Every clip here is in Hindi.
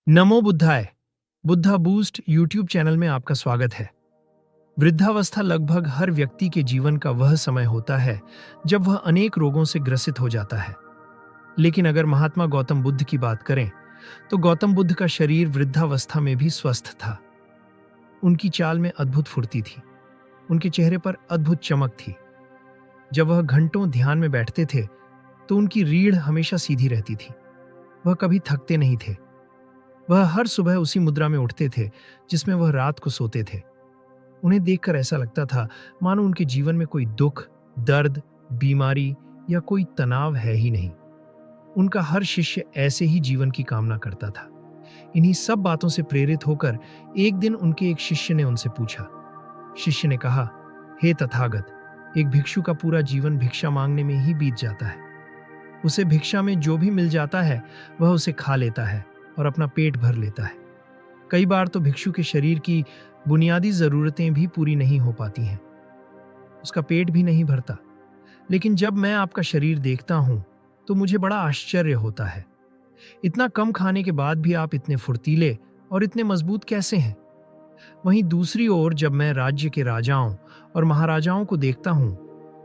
नमो बुद्धाय। बुद्धा बूस्ट यूट्यूब चैनल में आपका स्वागत है। वृद्धावस्था लगभग हर व्यक्ति के जीवन का वह समय होता है जब वह अनेक रोगों से ग्रसित हो जाता है। लेकिन अगर महात्मा गौतम बुद्ध की बात करें तो गौतम बुद्ध का शरीर वृद्धावस्था में भी स्वस्थ था। उनकी चाल में अद्भुत फुर्ती थी, उनके चेहरे पर अद्भुत चमक थी। जब वह घंटों ध्यान में बैठते थे तो उनकी रीढ़ हमेशा सीधी रहती थी। वह कभी थकते नहीं थे। वह हर सुबह उसी मुद्रा में उठते थे जिसमें वह रात को सोते थे। उन्हें देखकर ऐसा लगता था मानो उनके जीवन में कोई दुख, दर्द, बीमारी या कोई तनाव है ही नहीं। उनका हर शिष्य ऐसे ही जीवन की कामना करता था। इन्हीं सब बातों से प्रेरित होकर एक दिन उनके एक शिष्य ने उनसे पूछा। शिष्य ने कहा, हे तथागत, एक भिक्षु का पूरा जीवन भिक्षा मांगने में ही बीत जाता है। उसे भिक्षा में जो भी मिल जाता है वह उसे खा लेता है और अपना पेट भर लेता है। कई बार तो भिक्षु के शरीर की बुनियादी जरूरतें भी पूरी नहीं हो पाती हैं, उसका पेट भी नहीं भरता। लेकिन जब मैं आपका शरीर देखता हूं तो मुझे बड़ा आश्चर्य होता है। इतना कम खाने के बाद भी आप इतने फुर्तीले और इतने मजबूत कैसे हैं? वहीं दूसरी ओर जब मैं राज्य के राजाओं और महाराजाओं को देखता हूं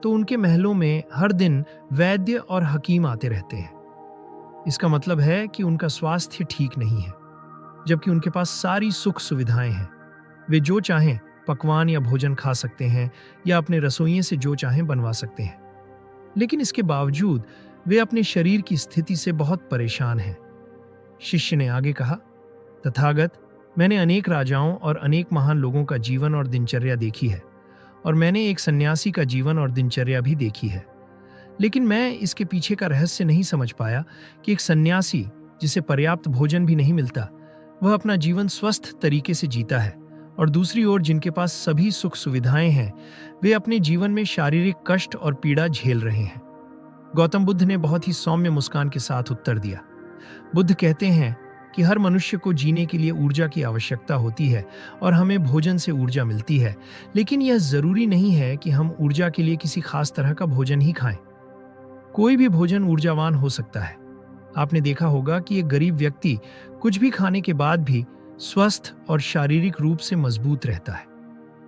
तो उनके महलों में हर दिन वैद्य और हकीम आते रहते हैं। इसका मतलब है कि उनका स्वास्थ्य ठीक नहीं है, जबकि उनके पास सारी सुख सुविधाएं हैं। वे जो चाहें पकवान या भोजन खा सकते हैं या अपने रसोइये से जो चाहें बनवा सकते हैं। लेकिन इसके बावजूद वे अपने शरीर की स्थिति से बहुत परेशान हैं। शिष्य ने आगे कहा, तथागत, मैंने अनेक राजाओं और अनेक महान लोगों का जीवन और दिनचर्या देखी है, और मैंने एक सन्यासी का जीवन और दिनचर्या भी देखी है। लेकिन मैं इसके पीछे का रहस्य नहीं समझ पाया कि एक सन्यासी जिसे पर्याप्त भोजन भी नहीं मिलता, वह अपना जीवन स्वस्थ तरीके से जीता है, और दूसरी ओर जिनके पास सभी सुख सुविधाएं हैं वे अपने जीवन में शारीरिक कष्ट और पीड़ा झेल रहे हैं। गौतम बुद्ध ने बहुत ही सौम्य मुस्कान के साथ उत्तर दिया। बुद्ध कहते हैं कि हर मनुष्य को जीने के लिए ऊर्जा की आवश्यकता होती है और हमें भोजन से ऊर्जा मिलती है। लेकिन यह जरूरी नहीं है कि हम ऊर्जा के लिए किसी खास तरह का भोजन ही खाएं। कोई भी भोजन ऊर्जावान हो सकता है। आपने देखा होगा कि एक गरीब व्यक्ति कुछ भी खाने के बाद भी स्वस्थ और शारीरिक रूप से मजबूत रहता है,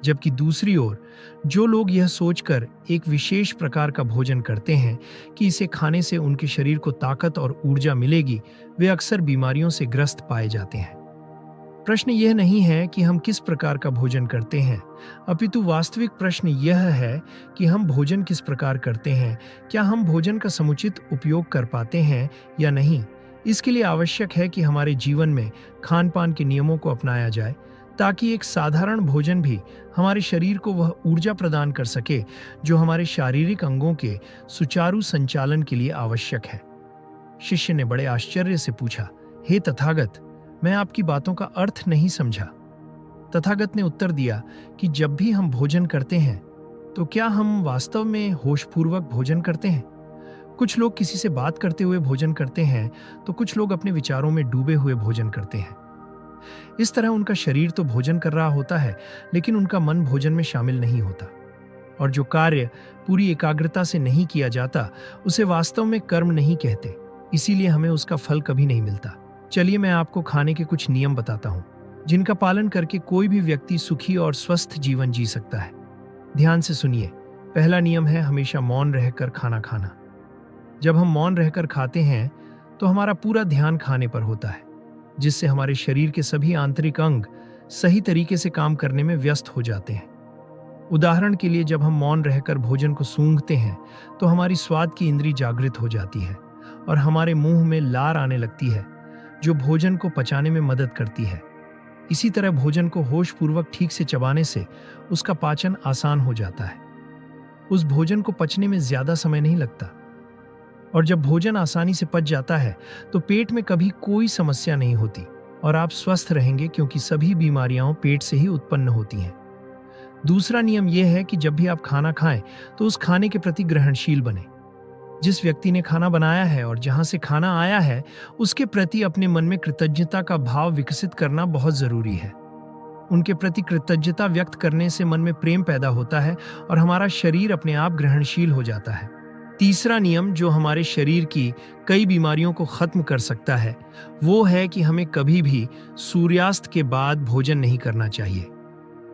जबकि दूसरी ओर जो लोग यह सोचकर एक विशेष प्रकार का भोजन करते हैं कि इसे खाने से उनके शरीर को ताकत और ऊर्जा मिलेगी, वे अक्सर बीमारियों से ग्रस्त पाए जाते हैं। प्रश्न यह नहीं है कि हम किस प्रकार का भोजन करते हैं, अपितु वास्तविक प्रश्न यह है कि हम भोजन किस प्रकार करते हैं। क्या हम भोजन का समुचित उपयोग कर पाते हैं या नहीं? इसके लिए आवश्यक है कि हमारे जीवन में खान पान के नियमों को अपनाया जाए, ताकि एक साधारण भोजन भी हमारे शरीर को वह ऊर्जा प्रदान कर सके जो हमारे शारीरिक अंगों के सुचारू संचालन के लिए आवश्यक है। शिष्य ने बड़े आश्चर्य से पूछा, हे तथागत, मैं आपकी बातों का अर्थ नहीं समझा। तथागत ने उत्तर दिया कि जब भी हम भोजन करते हैं तो क्या हम वास्तव में होशपूर्वक भोजन करते हैं? कुछ लोग किसी से बात करते हुए भोजन करते हैं तो कुछ लोग अपने विचारों में डूबे हुए भोजन करते हैं। इस तरह उनका शरीर तो भोजन कर रहा होता है, लेकिन उनका मन भोजन में शामिल नहीं होता, और जो कार्य पूरी एकाग्रता से नहीं किया जाता उसे वास्तव में कर्म नहीं कहते। इसीलिए हमें उसका फल कभी नहीं मिलता। चलिए मैं आपको खाने के कुछ नियम बताता हूँ, जिनका पालन करके कोई भी व्यक्ति सुखी और स्वस्थ जीवन जी सकता है। ध्यान से सुनिए। पहला नियम है हमेशा मौन रहकर खाना खाना। जब हम मौन रहकर खाते हैं तो हमारा पूरा ध्यान खाने पर होता है, जिससे हमारे शरीर के सभी आंतरिक अंग सही तरीके से काम करने में व्यस्त हो जाते हैं। उदाहरण के लिए, जब हम मौन रहकर भोजन को सूंघते हैं तो हमारी स्वाद की इंद्री जागृत हो जाती है और हमारे मुंह में लार आने लगती है, जो भोजन को पचाने में मदद करती है। इसी तरह भोजन को होशपूर्वक ठीक से चबाने से उसका पाचन आसान हो जाता है। उस भोजन को पचने में ज्यादा समय नहीं लगता, और जब भोजन आसानी से पच जाता है तो पेट में कभी कोई समस्या नहीं होती और आप स्वस्थ रहेंगे, क्योंकि सभी बीमारियां पेट से ही उत्पन्न होती हैं। दूसरा नियम यह है कि जब भी आप खाना खाएं तो उस खाने के प्रति ग्रहणशील बने। जिस व्यक्ति ने खाना बनाया है और जहां से खाना आया है उसके प्रति अपने मन में कृतज्ञता का भाव विकसित करना बहुत जरूरी है। उनके प्रति कृतज्ञता व्यक्त करने से मन में प्रेम पैदा होता है और हमारा शरीर अपने आप ग्रहणशील हो जाता है। तीसरा नियम जो हमारे शरीर की कई बीमारियों को खत्म कर सकता है वो है कि हमें कभी भी सूर्यास्त के बाद भोजन नहीं करना चाहिए।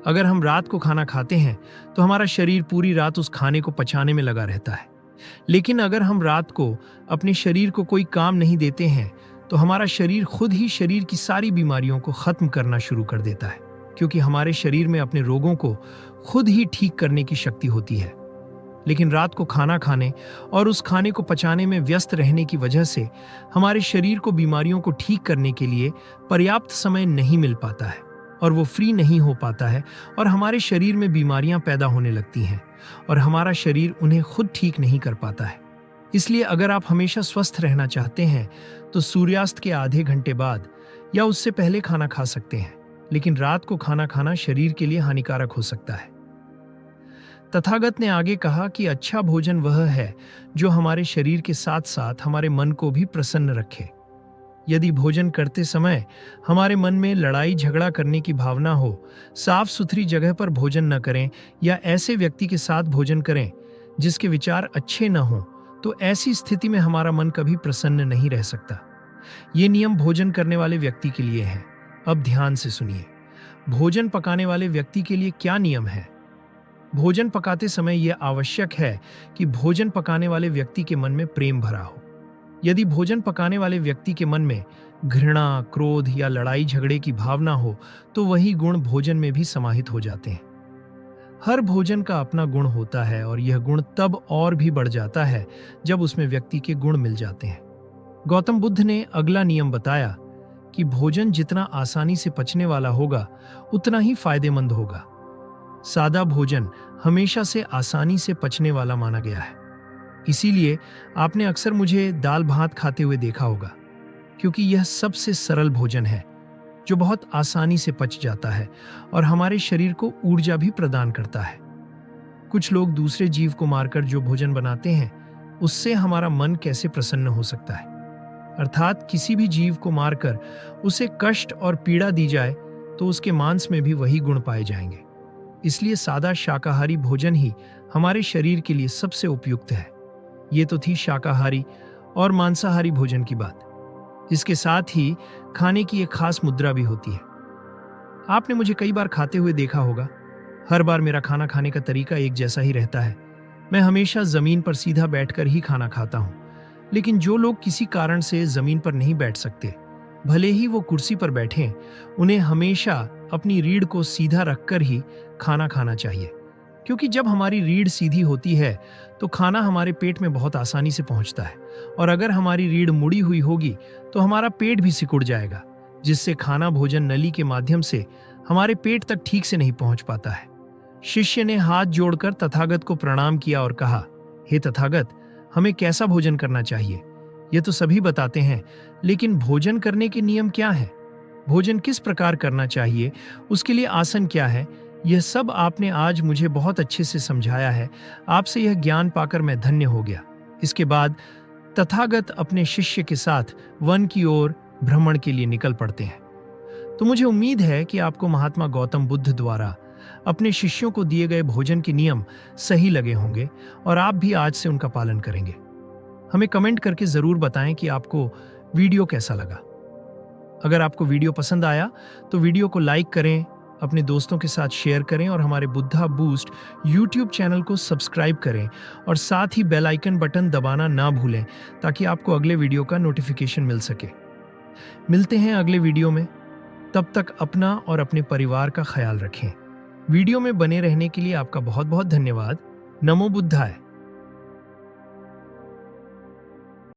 अगर हम रात को खाना खाते हैं तो हमारा शरीर पूरी रात उस खाने को पचाने में लगा रहता है। लेकिन अगर हम रात को अपने शरीर को कोई काम नहीं देते हैं तो हमारा शरीर खुद ही शरीर की सारी बीमारियों को खत्म करना शुरू कर देता है, क्योंकि हमारे शरीर में अपने रोगों को खुद ही ठीक करने की शक्ति होती है। लेकिन रात को खाना खाने और उस खाने को पचाने में व्यस्त रहने की वजह से हमारे शरीर को बीमारियों को ठीक करने के लिए पर्याप्त समय नहीं मिल पाता है और वो फ्री नहीं हो पाता है और हमारे शरीर में बीमारियां पैदा होने लगती हैं और हमारा शरीर उन्हें खुद ठीक नहीं कर पाता है। इसलिए अगर आप हमेशा स्वस्थ रहना चाहते हैं तो सूर्यास्त के आधे घंटे बाद या उससे पहले खाना खा सकते हैं, लेकिन रात को खाना खाना शरीर के लिए हानिकारक हो सकता है। तथागत ने आगे कहा कि अच्छा भोजन वह है जो हमारे शरीर के साथ साथ हमारे मन को भी प्रसन्न रखे। यदि भोजन करते समय हमारे मन में लड़ाई झगड़ा करने की भावना हो, साफ सुथरी जगह पर भोजन न करें या ऐसे व्यक्ति के साथ भोजन करें जिसके विचार अच्छे न हों, तो ऐसी स्थिति में हमारा मन कभी प्रसन्न नहीं रह सकता। ये नियम भोजन करने वाले व्यक्ति के लिए है। अब ध्यान से सुनिए, भोजन पकाने वाले व्यक्ति के लिए क्या नियम है। भोजन पकाते समय यह आवश्यक है कि भोजन पकाने वाले व्यक्ति के मन में प्रेम भरा हो। यदि भोजन पकाने वाले व्यक्ति के मन में घृणा, क्रोध या लड़ाई झगड़े की भावना हो तो वही गुण भोजन में भी समाहित हो जाते हैं। हर भोजन का अपना गुण होता है और यह गुण तब और भी बढ़ जाता है जब उसमें व्यक्ति के गुण मिल जाते हैं। गौतम बुद्ध ने अगला नियम बताया कि भोजन जितना आसानी से पचने वाला होगा उतना ही फायदेमंद होगा। सादा भोजन हमेशा से आसानी से पचने वाला माना गया है। इसीलिए आपने अक्सर मुझे दाल भात खाते हुए देखा होगा, क्योंकि यह सबसे सरल भोजन है जो बहुत आसानी से पच जाता है और हमारे शरीर को ऊर्जा भी प्रदान करता है। कुछ लोग दूसरे जीव को मारकर जो भोजन बनाते हैं उससे हमारा मन कैसे प्रसन्न हो सकता है। अर्थात किसी भी जीव को मारकर उसे कष्ट और पीड़ा दी जाए तो उसके मांस में भी वही गुण पाए जाएंगे। इसलिए सादा शाकाहारी भोजन ही हमारे शरीर के लिए सबसे उपयुक्त है। ये तो थी शाकाहारी और मांसाहारी भोजन की बात। इसके साथ ही खाने की एक खास मुद्रा भी होती है। आपने मुझे कई बार खाते हुए देखा होगा। हर बार मेरा खाना खाने का तरीका एक जैसा ही रहता है। मैं हमेशा जमीन पर सीधा बैठकर ही खाना खाता हूँ। लेकिन जो लोग किसी कारण से जमीन पर नहीं बैठ सकते, भले ही वो कुर्सी पर बैठें, उन्हें हमेशा अपनी रीढ़ को सीधा रखकर ही खाना खाना चाहिए, क्योंकि जब हमारी रीढ़ सीधी होती है तो खाना हमारे पेट में बहुत आसानी से पहुंचता है, और अगर हमारी रीढ़ मुड़ी हुई होगी तो हमारा पेट भी सिकुड़ जाएगा, जिससे खाना भोजन नली के माध्यम से हमारे पेट तक ठीक से नहीं पहुंच पाता है। शिष्य ने हाथ जोड़कर तथागत को प्रणाम किया और कहा, हे तथागत, हमें कैसा भोजन करना चाहिए? ये तो सभी बताते हैं, लेकिन भोजन करने के नियम क्या हैं? भोजन किस प्रकार करना चाहिए? उसके लिए आसन क्या है? यह सब आपने आज मुझे बहुत अच्छे से समझाया है। आपसे यह ज्ञान पाकर मैं धन्य हो गया। इसके बाद तथागत अपने शिष्य के साथ वन की ओर भ्रमण के लिए निकल पड़ते हैं। तो मुझे उम्मीद है कि आपको महात्मा गौतम बुद्ध द्वारा अपने शिष्यों को दिए गए भोजन के नियम सही लगे होंगे और आप भी आज से उनका पालन करेंगे। हमें कमेंट करके जरूर बताएं कि आपको वीडियो कैसा लगा। अगर आपको वीडियो पसंद आया तो वीडियो को लाइक करें, अपने दोस्तों के साथ शेयर करें और हमारे बुद्धा बूस्ट यूट्यूब चैनल को सब्सक्राइब करें और साथ ही बेल आइकन बटन दबाना ना भूलें ताकि आपको अगले वीडियो का नोटिफिकेशन मिल सके। मिलते हैं अगले वीडियो में। तब तक अपना और अपने परिवार का ख्याल रखें। वीडियो में बने रहने के लिए आपका बहुत बहुत धन्यवाद। नमो बुद्धाय।